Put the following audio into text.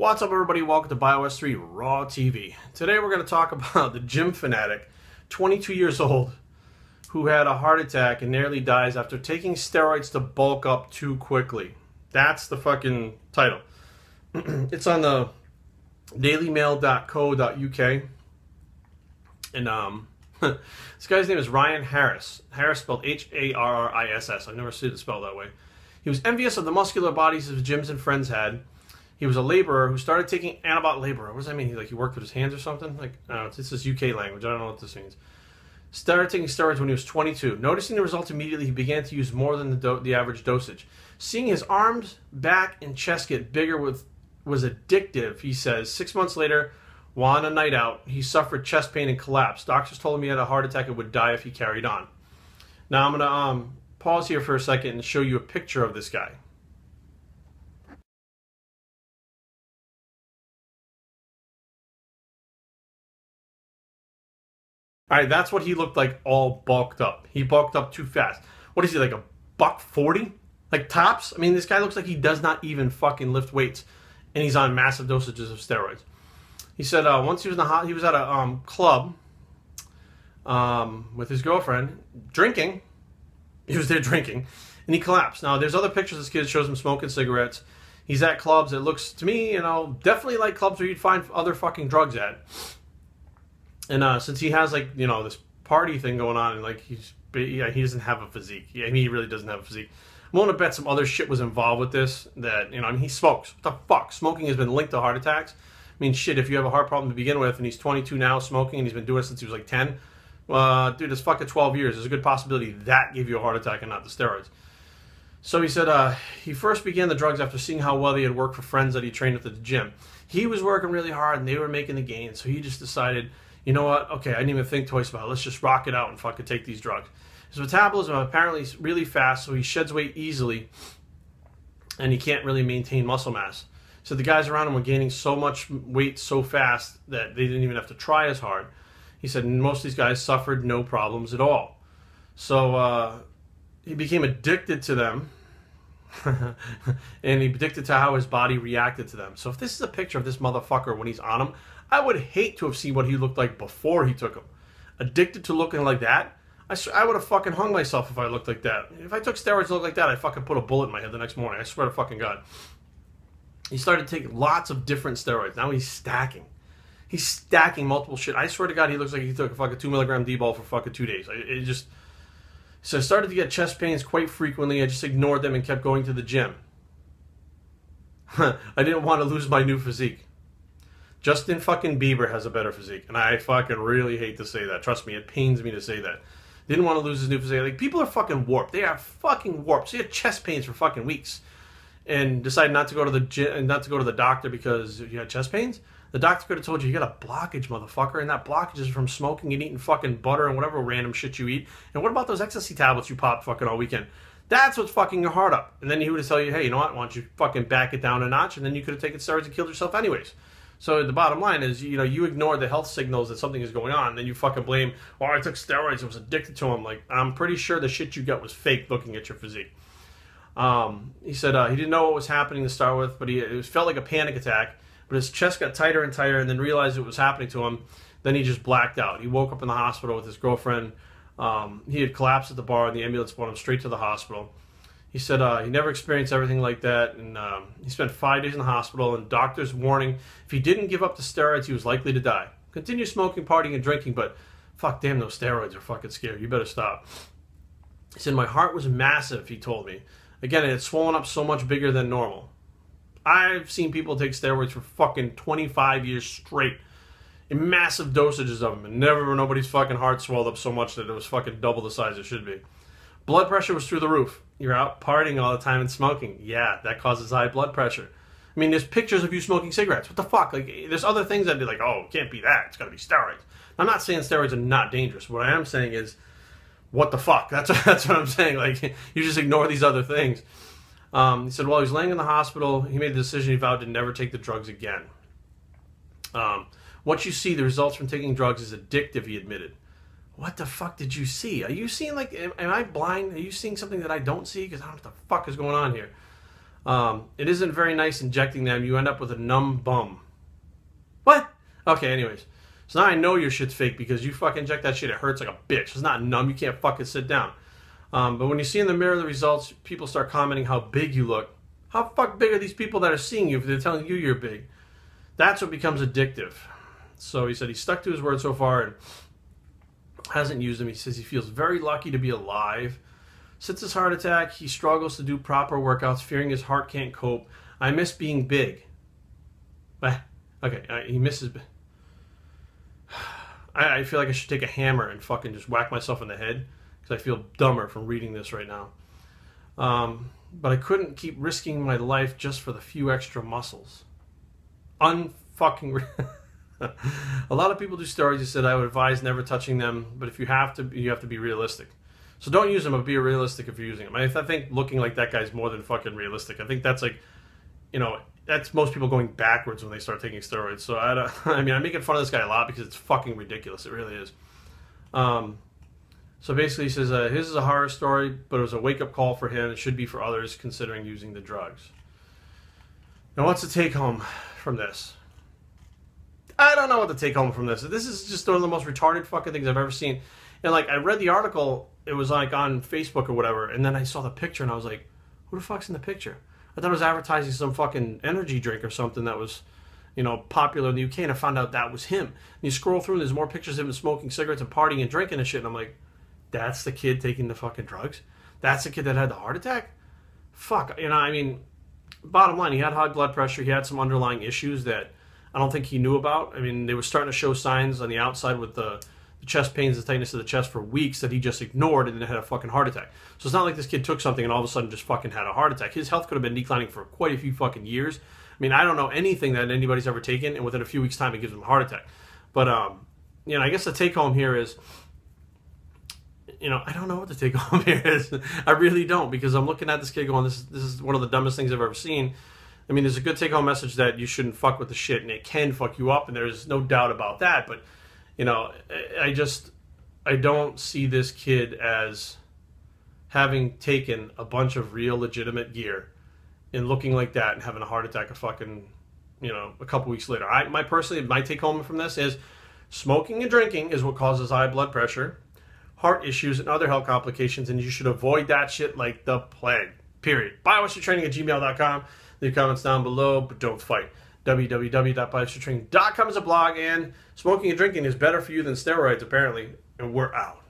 What's up, everybody? Welcome to Bios3 Raw TV. Today we're going to talk about the gym fanatic, 22 years old, who had a heart attack and nearly dies after taking steroids to bulk up too quickly. That's the fucking title. It's on the dailymail.co.uk. And this guy's name is Ryan Harris. Harris spelled H-A-R-R-I-S-S. I've never seen it spelled that way. He was envious of the muscular bodies his gyms and friends had. He was a laborer who started taking anabolic laborer. What does that mean? He worked with his hands or something? I don't know. This is UK language. I don't know what this means. Started taking steroids when he was 22. Noticing the results immediately, he began to use more than the average dosage. Seeing his arms, back, and chest get bigger was addictive, he says. 6 months later, while on a night out, he suffered chest pain and collapsed. Doctors told him he had a heart attack and would die if he carried on. Now I'm going to pause here for a second and show you a picture of this guy. All right, that's what he looked like, all bulked up. He bulked up too fast. What is he, like a $140? Like tops? I mean, this guy looks like he does not even fucking lift weights, and he's on massive dosages of steroids. He said once he was he was at a club with his girlfriend, drinking. He was there drinking, and he collapsed. Now, there's other pictures this kid shows him smoking cigarettes. He's at clubs. It looks to me, definitely like clubs where you'd find other fucking drugs at. And since he has this party thing going on, and he doesn't have a physique. Yeah, he really doesn't have a physique. I'm willing to bet some other shit was involved with this. That he smokes. What the fuck? Smoking has been linked to heart attacks. I mean, shit. If you have a heart problem to begin with, and he's 22 now smoking, and he's been doing it since he was like 10, dude, it's fucking 12 years. There's a good possibility that gave you a heart attack and not the steroids. So he said he first began the drugs after seeing how well he had worked for friends that he trained at the gym. He was working really hard, and they were making the gains. So he just decided, you know what? Okay, I didn't even think twice about it. Let's just rock it out and fucking take these drugs. His metabolism apparently is really fast, so he sheds weight easily, and he can't really maintain muscle mass. So the guys around him were gaining so much weight so fast that they didn't even have to try as hard. He said most of these guys suffered no problems at all. So he became addicted to them, and he addicted to how his body reacted to them. So if this is a picture of this motherfucker when he's on them, I would hate to have seen what he looked like before he took them. Addicted to looking like that? I would have fucking hung myself if I looked like that. If I took steroids to look like that, I'd fucking put a bullet in my head the next morning. I swear to fucking God. He started taking lots of different steroids. Now he's stacking. He's stacking multiple shit. I swear to God, he looks like he took a fucking 2 milligram D-ball for fucking 2 days. So I started to get chest pains quite frequently. I just ignored them and kept going to the gym. I didn't want to lose my new physique. Justin fucking Bieber has a better physique, and I fucking really hate to say that. Trust me, it pains me to say that. Didn't want to lose his new physique. People are fucking warped. They are fucking warped. So he had chest pains for fucking weeks, and decided not to go to the gym and not to go to the doctor because you had chest pains. The doctor could have told you got a blockage, motherfucker, and that blockage is from smoking and eating fucking butter and whatever random shit you eat. And what about those ecstasy tablets you popped fucking all weekend? That's what's fucking your heart up. And then he would have tell you, hey, you know what? Why don't you fucking back it down a notch? And then you could have taken steroids and killed yourself anyways. So the bottom line is, you ignore the health signals that something is going on, and then you fucking blame, oh, I took steroids, I was addicted to them. Like, I'm pretty sure the shit you got was fake looking at your physique. He said he didn't know what was happening to start with, but it felt like a panic attack, but his chest got tighter and tighter, and then realized it was happening to him. Then he just blacked out. He woke up in the hospital with his girlfriend. He had collapsed at the bar, and the ambulance brought him straight to the hospital. He said he never experienced everything like that, and he spent 5 days in the hospital, and doctors warning if he didn't give up the steroids, he was likely to die. Continue smoking, partying, and drinking, but fuck damn, those steroids are fucking scary. You better stop. He said, my heart was massive, he told me. Again, it had swollen up so much bigger than normal. I've seen people take steroids for fucking 25 years straight in massive dosages of them, and nobody's fucking heart swelled up so much that it was fucking double the size it should be. Blood pressure was through the roof. You're out partying all the time and smoking. Yeah, that causes high blood pressure. I mean, there's pictures of you smoking cigarettes. What the fuck? There's other things that'd be like, oh, it can't be that. It's got to be steroids. I'm not saying steroids are not dangerous. What I am saying is, what the fuck? That's what I'm saying. You just ignore these other things. He said while he was laying in the hospital, he made the decision he vowed to never take the drugs again. What you see, the results from taking drugs is addictive, he admitted. What the fuck did you see? Are you seeing, am I blind? Are you seeing something that I don't see? Because I don't know what the fuck is going on here. It isn't very nice injecting them. You end up with a numb bum. What? Okay, anyways. So now I know your shit's fake because you fucking inject that shit. It hurts like a bitch. It's not numb. You can't fucking sit down. But when you see in the mirror the results, people start commenting how big you look. How fuck big are these people that are seeing you if they're telling you you're big? That's what becomes addictive. So he said he stuck to his word so far and hasn't used them. He says he feels very lucky to be alive. Since his heart attack, he struggles to do proper workouts, fearing his heart can't cope. I miss being big. Okay, he misses... I feel like I should take a hammer and fucking just whack myself in the head because I feel dumber from reading this right now. But I couldn't keep risking my life just for the few extra muscles. Unfucking... A lot of people do steroids. He said I would advise never touching them, but if you have to be realistic. So don't use them, but be realistic if you're using them. I think looking like that guy's more than fucking realistic. I think that's like, that's most people going backwards when they start taking steroids. So I'm making fun of this guy a lot because it's fucking ridiculous. It really is. So basically he says his is a horror story, but it was a wake-up call for him. It should be for others considering using the drugs. Now what's the take home from this? I don't know what to take home from this. This is just one of the most retarded fucking things I've ever seen. And like, I read the article, it was like on Facebook or whatever, and then I saw the picture and I was like, who the fuck's in the picture? I thought it was advertising some fucking energy drink or something that was, popular in the UK, and I found out that was him. And you scroll through and there's more pictures of him smoking cigarettes and partying and drinking and shit, and I'm like, that's the kid taking the fucking drugs? That's the kid that had the heart attack? Fuck, bottom line, he had high blood pressure, he had some underlying issues that I don't think he knew about. They were starting to show signs on the outside with the chest pains, the tightness of the chest for weeks that he just ignored and then had a fucking heart attack. So it's not like this kid took something and all of a sudden just fucking had a heart attack. His health could have been declining for quite a few fucking years. I don't know anything that anybody's ever taken and within a few weeks' time it gives him a heart attack. But, I guess the take home here is, I don't know what the take home here is. I really don't, because I'm looking at this kid going, this is one of the dumbest things I've ever seen. There's a good take-home message that you shouldn't fuck with the shit, and it can fuck you up, and there's no doubt about that. But, I don't see this kid as having taken a bunch of real legitimate gear and looking like that and having a heart attack a fucking, a couple weeks later. My take-home from this is smoking and drinking is what causes high blood pressure, heart issues, and other health complications, and you should avoid that shit like the plague. Period. biowesterntraining@gmail.com. Leave comments down below, but don't fight. www.biowesterntraining.com is a blog, and smoking and drinking is better for you than steroids, apparently. And we're out.